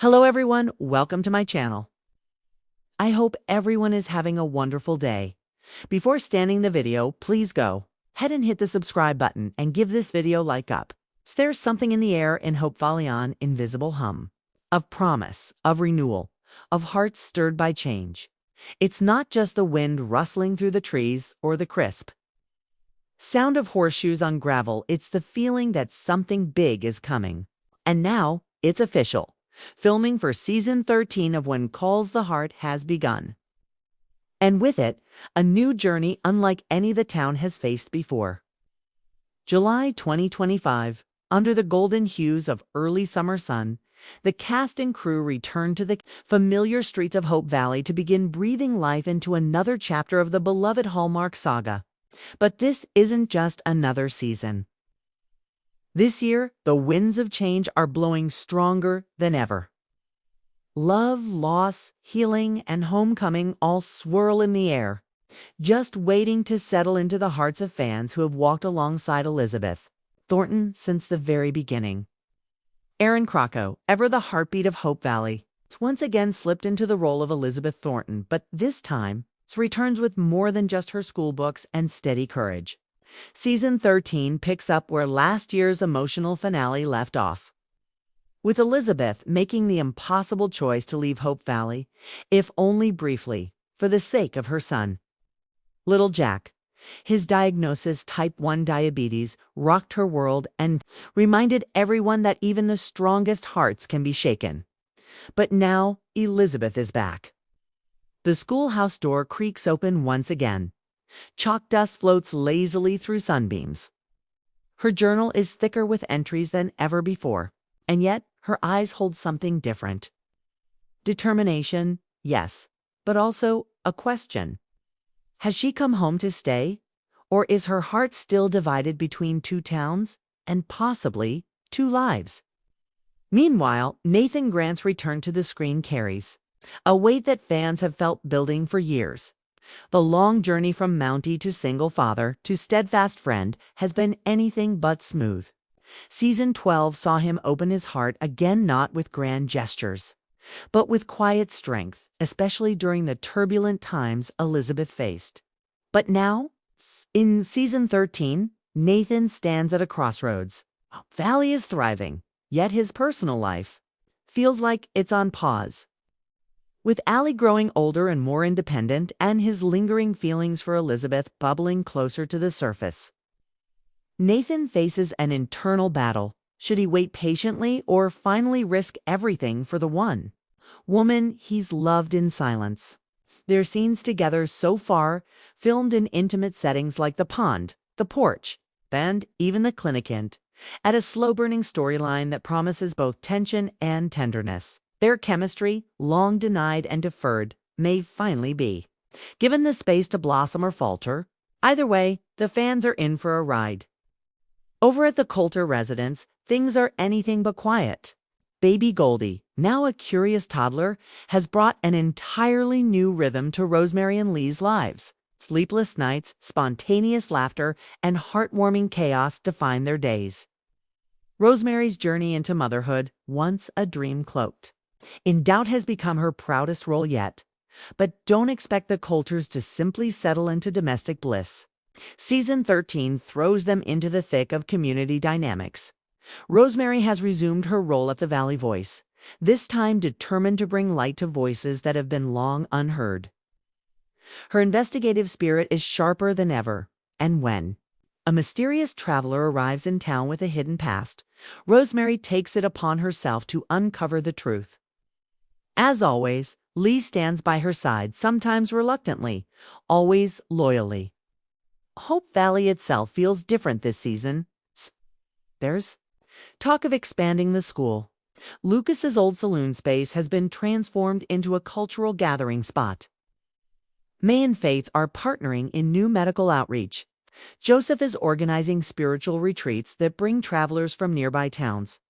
Hello everyone, welcome to my channel. I hope everyone is having a wonderful day. Before starting the video, please go ahead and hit the subscribe button and give this video like up. So there's something in the air in Hope Valley, an invisible hum of promise, of renewal, of hearts stirred by change. It's not just the wind rustling through the trees or the crisp sound of horseshoes on gravel, it's the feeling that something big is coming. And now, it's official. Filming for Season 13 of When Calls the Heart has begun. And with it, a new journey unlike any the town has faced before. July 2025, under the golden hues of early summer sun, the cast and crew return to the familiar streets of Hope Valley to begin breathing life into another chapter of the beloved Hallmark saga. But this isn't just another season. This year, the winds of change are blowing stronger than ever. Love, loss, healing, and homecoming all swirl in the air, just waiting to settle into the hearts of fans who have walked alongside Elizabeth Thornton since the very beginning. Erin Krakow, ever the heartbeat of Hope Valley, once again slipped into the role of Elizabeth Thornton, but this time returns with more than just her school books and steady courage. Season 13 picks up where last year's emotional finale left off, with Elizabeth making the impossible choice to leave Hope Valley, if only briefly, for the sake of her son. Little Jack, his diagnosis, type 1 diabetes, rocked her world and reminded everyone that even the strongest hearts can be shaken. But now Elizabeth is back. The schoolhouse door creaks open once again. Chalk dust floats lazily through sunbeams. Her journal is thicker with entries than ever before, and yet her eyes hold something different. Determination, yes, but also a question. Has she come home to stay? Or is her heart still divided between two towns and possibly two lives? Meanwhile, Nathan Grant's return to the screen carries a weight that fans have felt building for years. The long journey from Mountie to single father to steadfast friend has been anything but smooth. Season 12 saw him open his heart again, not with grand gestures, but with quiet strength, especially during the turbulent times Elizabeth faced. But now, in Season 13, Nathan stands at a crossroads. Valley is thriving, yet his personal life feels like it's on pause. With Allie growing older and more independent, and his lingering feelings for Elizabeth bubbling closer to the surface, Nathan faces an internal battle. Should he wait patiently or finally risk everything for the one woman he's loved in silence? Their scenes together so far, filmed in intimate settings like the pond, the porch, and even the clinic, hint at a slow-burning storyline that promises both tension and tenderness. Their chemistry, long denied and deferred, may finally be given the space to blossom or falter. Either way, the fans are in for a ride. Over at the Coulter residence, things are anything but quiet. Baby Goldie, now a curious toddler, has brought an entirely new rhythm to Rosemary and Lee's lives. Sleepless nights, spontaneous laughter, and heartwarming chaos define their days. Rosemary's journey into motherhood, once a dream cloaked in doubt, has become her proudest role yet. But don't expect the Coulters to simply settle into domestic bliss. Season 13 throws them into the thick of community dynamics. Rosemary has resumed her role at the Valley Voice, this time determined to bring light to voices that have been long unheard. Her investigative spirit is sharper than ever, and when a mysterious traveler arrives in town with a hidden past, Rosemary takes it upon herself to uncover the truth. As always, Lee stands by her side, sometimes reluctantly, always loyally. Hope Valley itself feels different this season. There's talk of expanding the school. Lucas's old saloon space has been transformed into a cultural gathering spot. Mei and Faith are partnering in new medical outreach. Joseph is organizing spiritual retreats that bring travelers from nearby towns.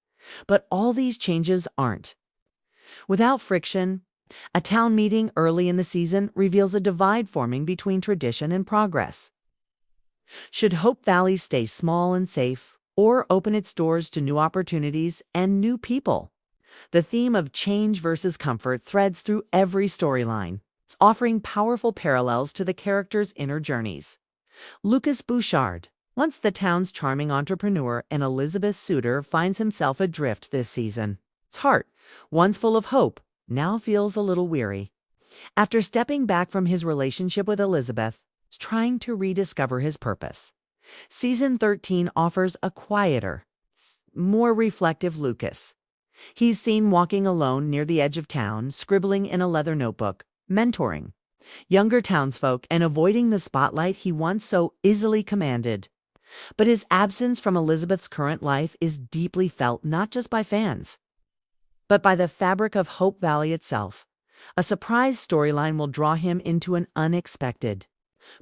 But all these changes aren't without friction. A town meeting early in the season reveals a divide forming between tradition and progress. Should Hope Valley stay small and safe, or open its doors to new opportunities and new people? The theme of change versus comfort threads through every storyline, offering powerful parallels to the characters' inner journeys. Lucas Bouchard, once the town's charming entrepreneur and Elizabeth's suitor, finds himself adrift this season. His heart, once full of hope, now feels a little weary. After stepping back from his relationship with Elizabeth, he's trying to rediscover his purpose. Season 13 offers a quieter, more reflective Lucas. He's seen walking alone near the edge of town, scribbling in a leather notebook, mentoring younger townsfolk and avoiding the spotlight he once so easily commanded. But his absence from Elizabeth's current life is deeply felt not just by fans, but by the fabric of Hope Valley itself. A surprise storyline will draw him into an unexpected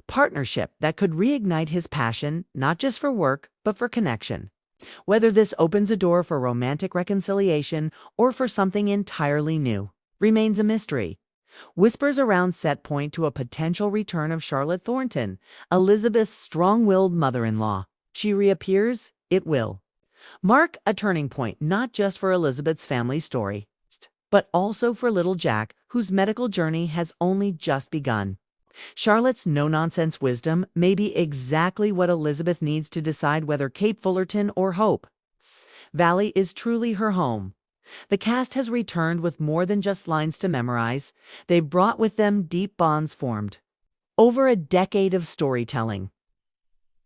partnership that could reignite his passion, not just for work, but for connection. Whether this opens a door for romantic reconciliation or for something entirely new remains a mystery. Whispers around set point to a potential return of Charlotte Thornton, Elizabeth's strong-willed mother-in-law. She reappears, it will mark a turning point not just for Elizabeth's family story, but also for little Jack, whose medical journey has only just begun. Charlotte's no-nonsense wisdom may be exactly what Elizabeth needs to decide whether Cape Fullerton or Hope Valley is truly her home. The cast has returned with more than just lines to memorize. They've brought with them deep bonds formed over a decade of storytelling.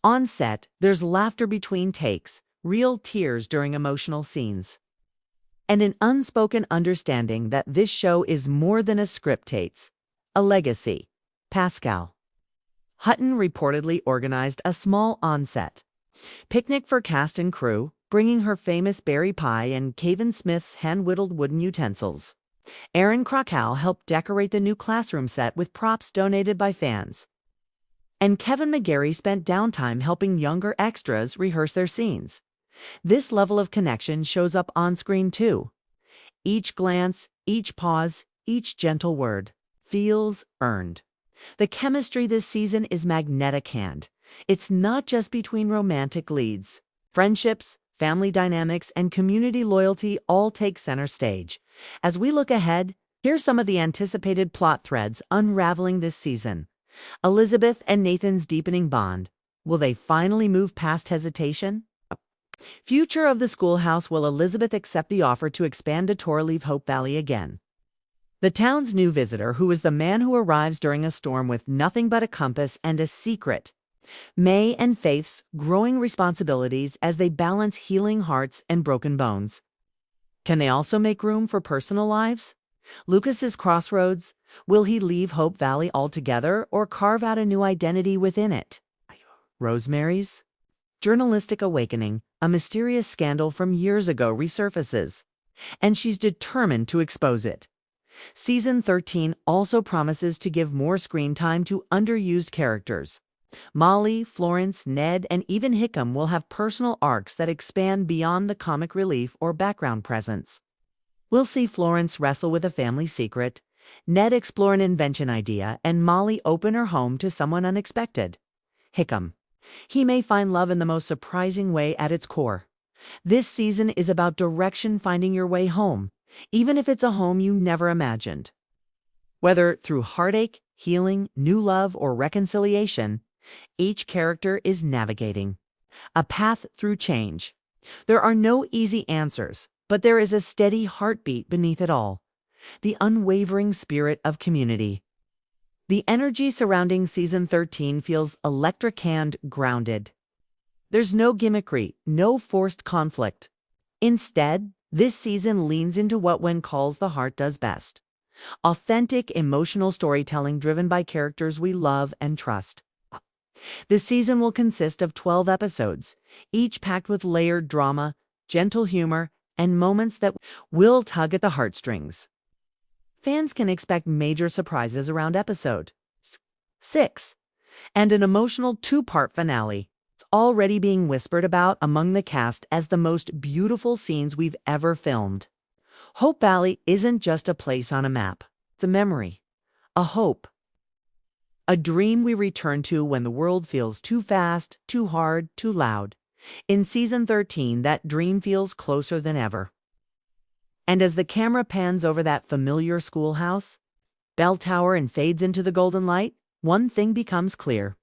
On set, there's laughter between takes, real tears during emotional scenes, and an unspoken understanding that this show is more than a script, it's a legacy. Pascal Hutton reportedly organized a small on-set picnic for cast and crew, bringing her famous berry pie and Kevin Smith's hand-whittled wooden utensils. Erin Krakow helped decorate the new classroom set with props donated by fans. And Kevin McGarry spent downtime helping younger extras rehearse their scenes. This level of connection shows up on screen too. Each glance, each pause, each gentle word feels earned. The chemistry this season is magnetic hand. It's not just between romantic leads. Friendships, family dynamics, and community loyalty all take center stage. As we look ahead, here's some of the anticipated plot threads unraveling this season. Elizabeth and Nathan's deepening bond. Will they finally move past hesitation? Future of the schoolhouse. Will Elizabeth accept the offer to expand a tour, leave Hope Valley again? The town's new visitor, who is the man who arrives during a storm with nothing but a compass and a secret. Mei and Faith's growing responsibilities as they balance healing hearts and broken bones. Can they also make room for personal lives? Lucas's crossroads. Will he leave Hope Valley altogether or carve out a new identity within it? Rosemary's journalistic awakening. A mysterious scandal from years ago resurfaces, and she's determined to expose it. Season 13 also promises to give more screen time to underused characters. Molly, Florence, Ned, and even Hickam will have personal arcs that expand beyond the comic relief or background presence. We'll see Florence wrestle with a family secret, Ned explore an invention idea, and Molly open her home to someone unexpected. Hickam. He may find love in the most surprising way at its core. This season is about direction, finding your way home, even if it's a home you never imagined. Whether through heartache, healing, new love, or reconciliation, each character is navigating a path through change. There are no easy answers, but there is a steady heartbeat beneath it all, the unwavering spirit of community. The energy surrounding Season 13 feels electric and grounded. There's no gimmickry, no forced conflict. Instead, this season leans into what one calls the heart does best. Authentic, emotional storytelling driven by characters we love and trust. This season will consist of 12 episodes, each packed with layered drama, gentle humor, and moments that will tug at the heartstrings. Fans can expect major surprises around episode 6 and an emotional 2-part finale. It's already being whispered about among the cast as the most beautiful scenes we've ever filmed. Hope Valley isn't just a place on a map. It's a memory, a hope, a dream we return to when the world feels too fast, too hard, too loud. In Season 13, that dream feels closer than ever. And as the camera pans over that familiar schoolhouse, bell tower, and fades into the golden light, one thing becomes clear.